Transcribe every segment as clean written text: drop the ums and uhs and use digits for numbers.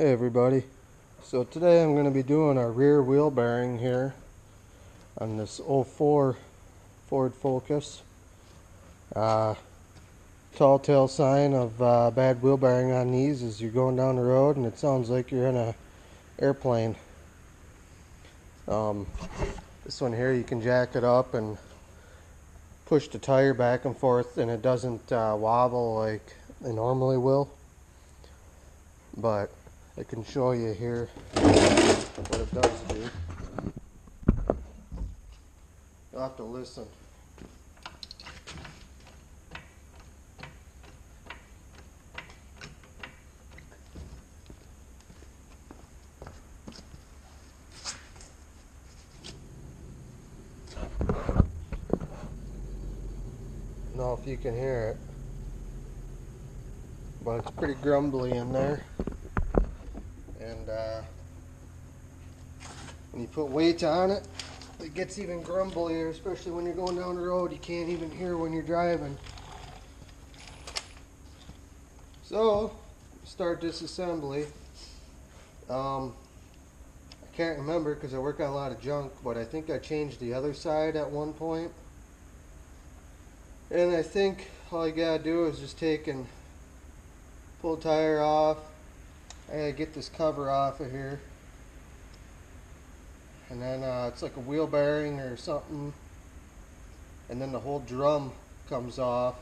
Hey everybody, so today I'm going to be doing a rear wheel bearing here on this '04 Ford Focus. Tall tale sign of bad wheel bearing on these is you're going down the road and it sounds like you're in an airplane. Um, this one here, you can jack it up and push the tire back and forth and it doesn't wobble like they normally will, but I can show you here what it does do. You'll have to listen. I don't know if you can hear it, but it's pretty grumbly in there. And when you put weight on it, it gets even grumblier, especially when you're going down the road. You can't even hear when you're driving. So, start this assembly. I can't remember because I work on a lot of junk, but I think I changed the other side at one point. And I think all you gotta do is just take and pull the tire off. I gotta get this cover off of here. And then it's like a wheel bearing or something. And then the whole drum comes off.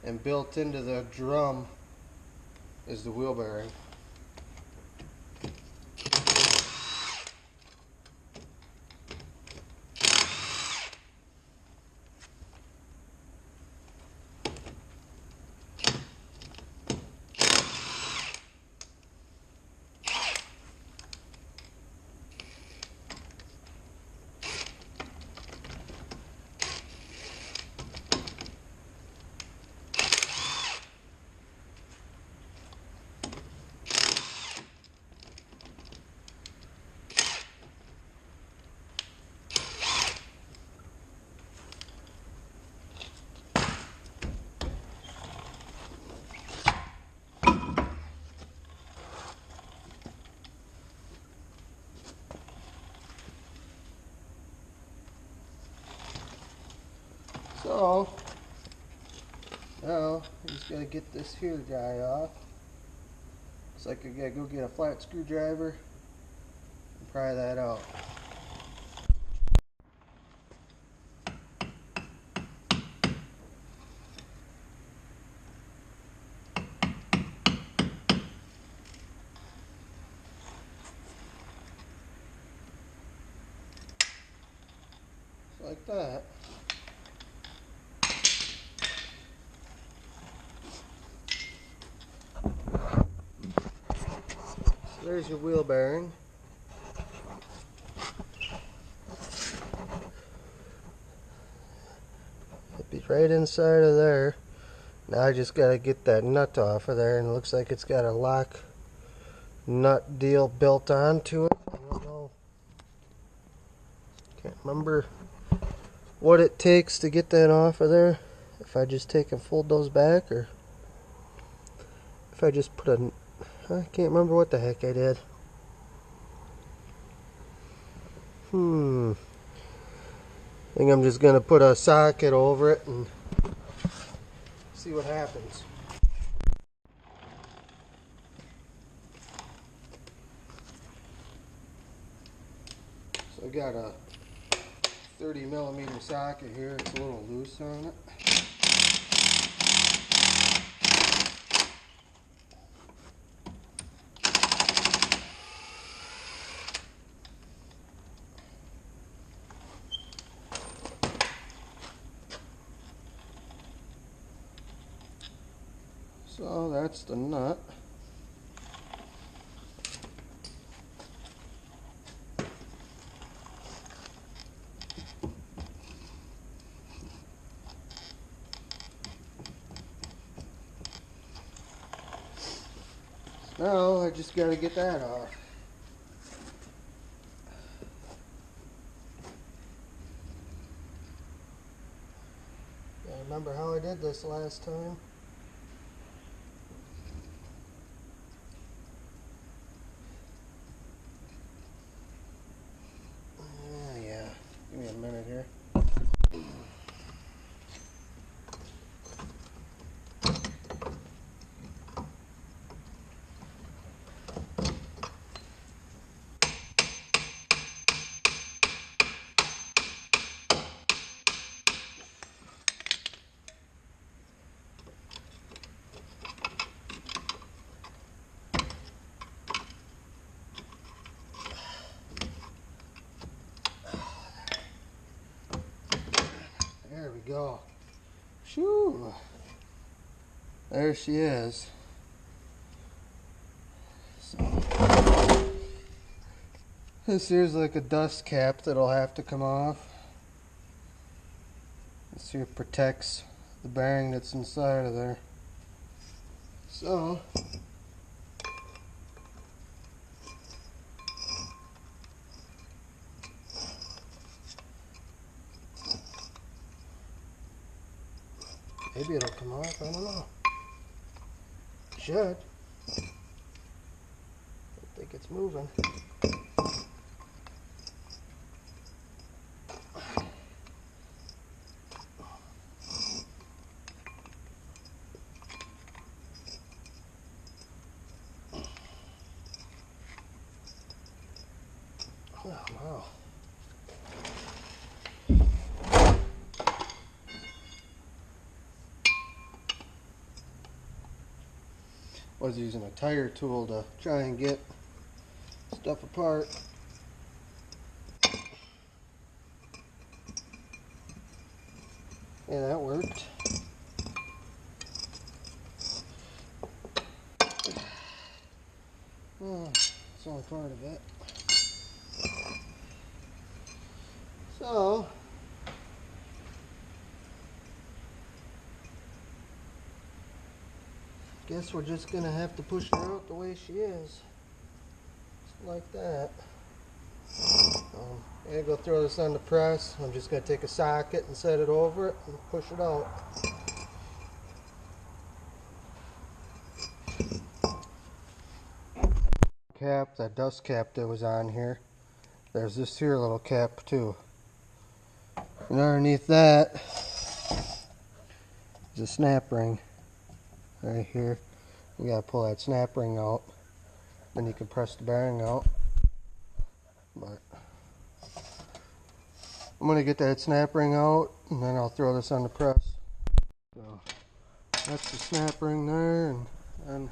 And built into the drum is the wheel bearing. So, now I just gotta get this here guy off. Looks like I gotta go get a flat screwdriver and pry that out. Just like that. So there's your wheel bearing. It'd be right inside of there. Now I just gotta get that nut off of there, and it looks like it's got a lock nut deal built onto it. I don't know. Can't remember what it takes to get that off of there. If I just take and fold those back, or if I just put a... I can't remember what the heck I did. I think I'm just gonna put a socket over it and see what happens. So I got a 30mm socket here. It's a little loose on it. So that's the nut. Now I just got to get that off. I remember how I did this last time. here. There we go. Shoo! There she is. So, this here's like a dust cap that'll have to come off. This here protects the bearing that's inside of there. So, maybe it'll come off, I don't know. It should. I think it's moving. Oh, wow. Was using a tire tool to try and get stuff apart. Yeah, that worked. Oh, it's only part of it. So, guess we're just gonna have to push her out the way she is. Just like that. I'm gonna go throw this on the press. I'm just gonna take a socket and set it over it and push it out. Cap, that dust cap that was on here. There's this here little cap too. And underneath that is a snap ring right here. You gotta pull that snap ring out. Then you can press the bearing out. But I'm gonna get that snap ring out and then I'll throw this on the press. So that's the snap ring there, and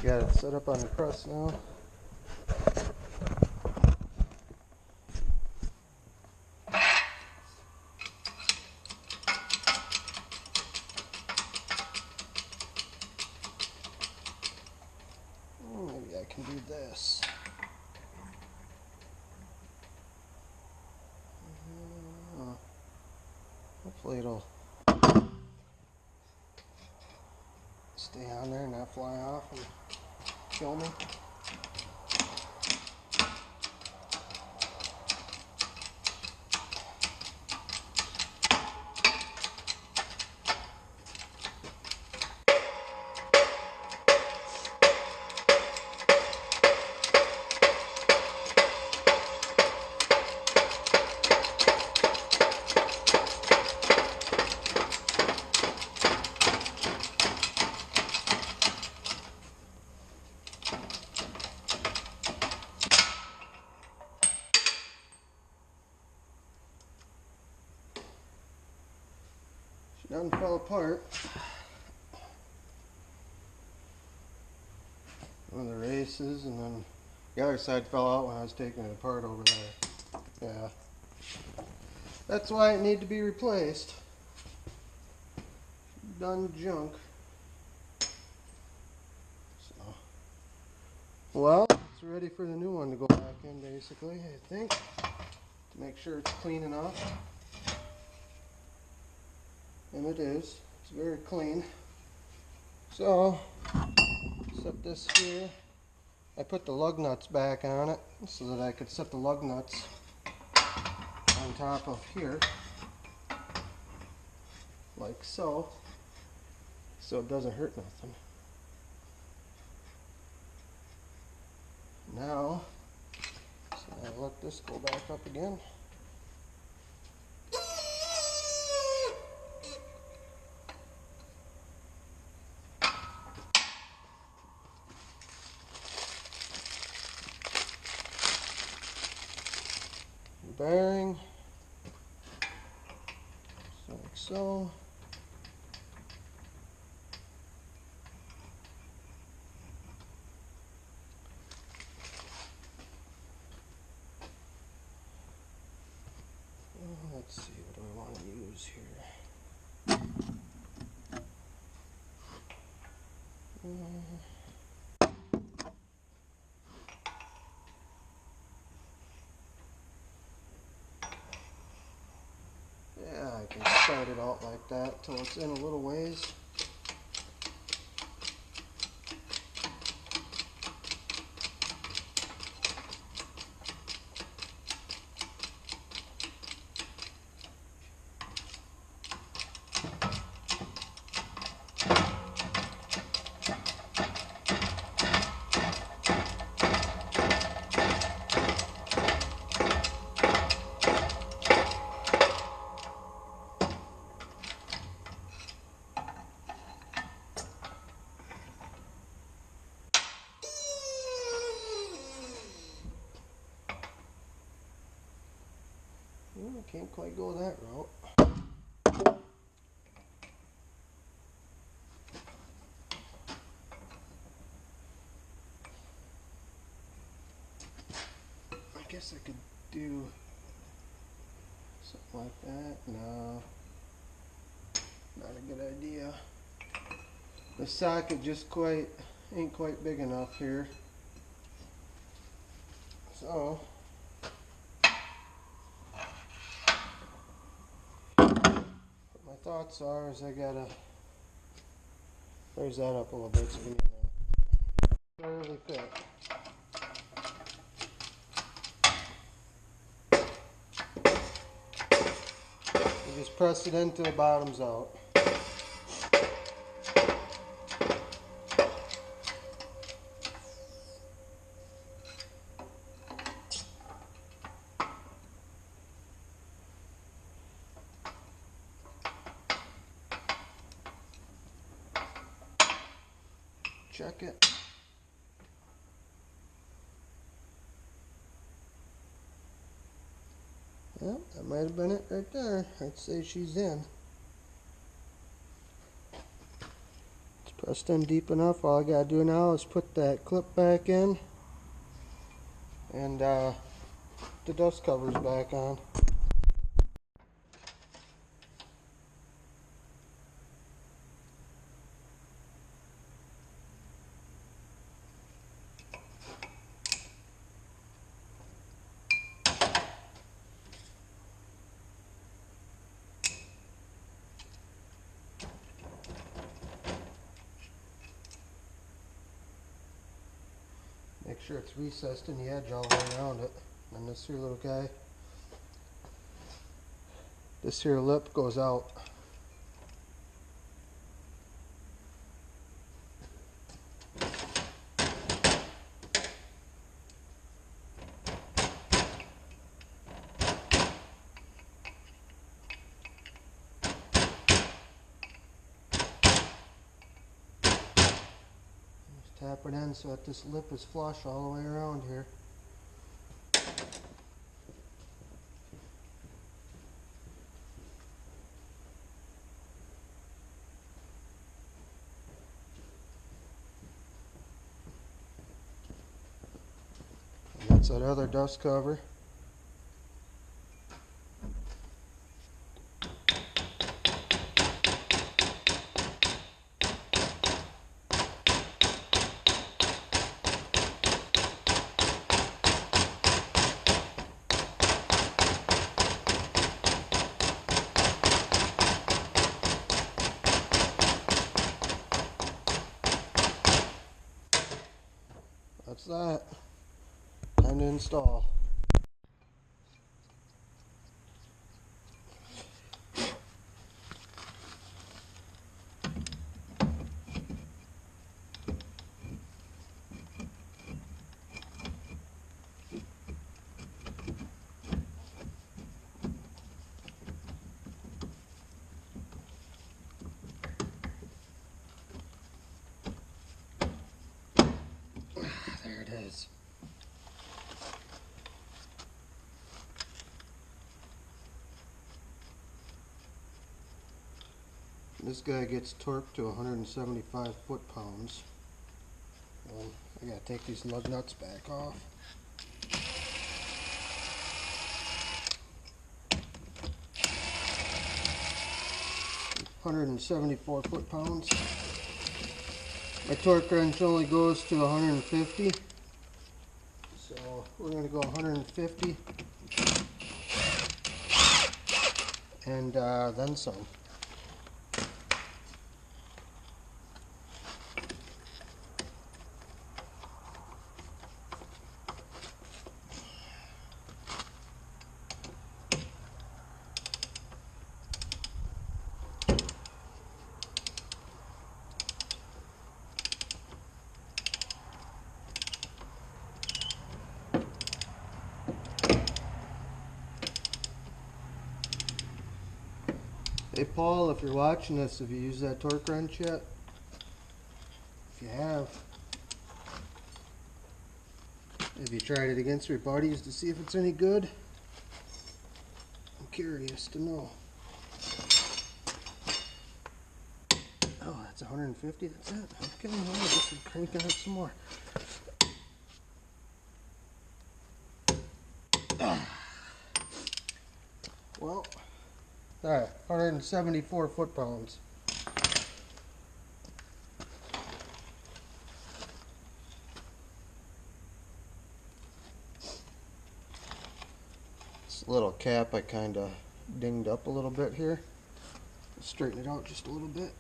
got it set up on the press now. Maybe I can do this. Hopefully it'll stay on there and not fly off and kill me. She done fell apart. One of the races, and then the other side fell out when I was taking it apart over there. Yeah. That's why it needed to be replaced. Done junk. So, well, it's ready for the new one to go back in, basically, I think. To make sure it's clean enough. And it is. It's very clean. So, set this here. I put the lug nuts back on it so that I could set the lug nuts on top of here. Like so. So it doesn't hurt nothing. Now, so I'll let this go back up again. Bearing, so like so. Let's see, what do I want to use here? Yeah, I can start it out like that till it's in a little ways. I can't quite go that route. I guess I could do something like that. No, not a good idea. The socket just ain't quite big enough here. So my thoughts are is I gotta raise that up a little bit so we barely fit. You just press it into the bottoms out. Check it. Well, that might have been it right there. I'd say she's in. It's pressed in deep enough. All I gotta do now is put that clip back in and the dust covers back on. Make sure it's recessed in the edge all the way around it. And this here little guy, this here lip goes out. Just tap it in so that this lip is flush all the way around here. That's that other dust cover. That's that. Time to install. This guy gets torqued to 175 foot-pounds. I gotta take these lug nuts back off. 174 foot-pounds. My torque wrench only goes to 150, so we're going to go 150 and then some. Hey Paul, if you're watching this, have you used that torque wrench yet? If you have you tried it against your buddies to see if it's any good? I'm curious to know. Oh, that's 150, that's it? Okay, well, I guess I'm cranking it some more. Well, alright, 174 foot-pounds. This little cap I kind of dinged up a little bit here. Straighten it out just a little bit.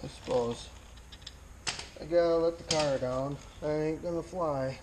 I suppose I gotta let the car down. I ain't gonna fly.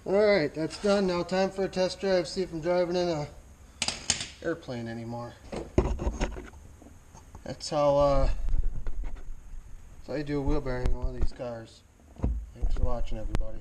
Alright, that's done. Now time for a test drive, see if I'm driving in a airplane anymore. That's how you do a wheel bearing in one of these cars. Thanks for watching, everybody.